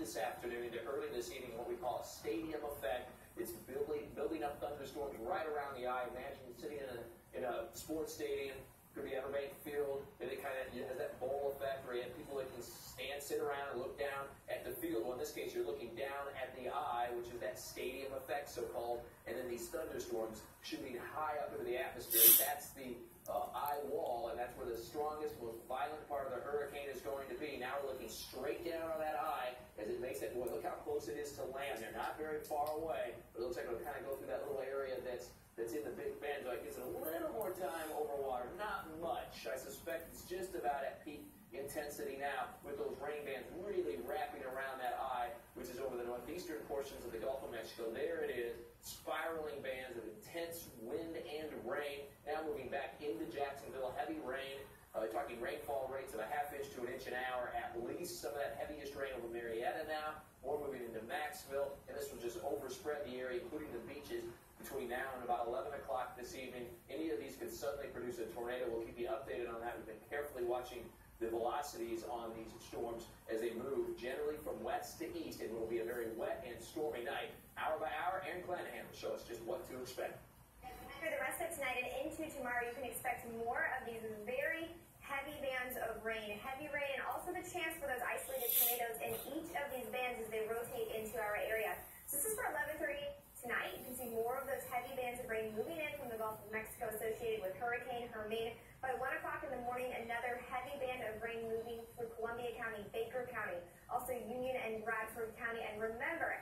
this afternoon into early this evening, what we call a stadium effect. It's building up thunderstorms right around the eye. Imagine sitting in a sports stadium, could be Hermine Field, and it kind of has that bowl effect where you have people that can sit around and look down at the field. Well, in this case, you're looking down at the eye, which is that stadium effect, so-called, and then these thunderstorms shooting high up into the atmosphere. That's the eye wall, and that's where the strongest, most violent part of the hurricane is going to be. Now we're looking straight down on that eye as it makes it, boy, look how close it is to land. They're not very far away, but it looks like it'll kind of go through that little area that's in the Big Bend. So it gives it a little more time over water. Not much. I suspect it's just about at peak intensity now with those rain bands really wrapping around that eye, which is over the northeastern portions of the Gulf of Mexico. There it is, spiraling bands of intense wind and rain. Now moving back into Jacksonville, heavy rain. They're talking rainfall rates of a ½ inch to an inch an hour at least. Some of that heaviest rain over Marietta now. More moving into Maxville, and this will just overspread the area, including the beaches, between now and about 11 o'clock this evening. Any of these could suddenly produce a tornado. We'll keep you updated on that. We've been carefully watching the velocities on these storms as they move generally from west to east. It will be a very wet and stormy night. Hour by hour, Aaron Clanahan will show us just what to expect. For the rest of tonight and into tomorrow, you can expect more of these very heavy bands of rain, and also the chance for those isolated tornadoes in each of these bands as they rotate into our area. So this is for 11:30 tonight. You can see more of those heavy bands of rain moving in from the Gulf of Mexico associated with Hurricane Hermine. By 1 o'clock in the morning, another heavy band of rain moving through Columbia County, Baker County, also Union and Bradford County. And remember,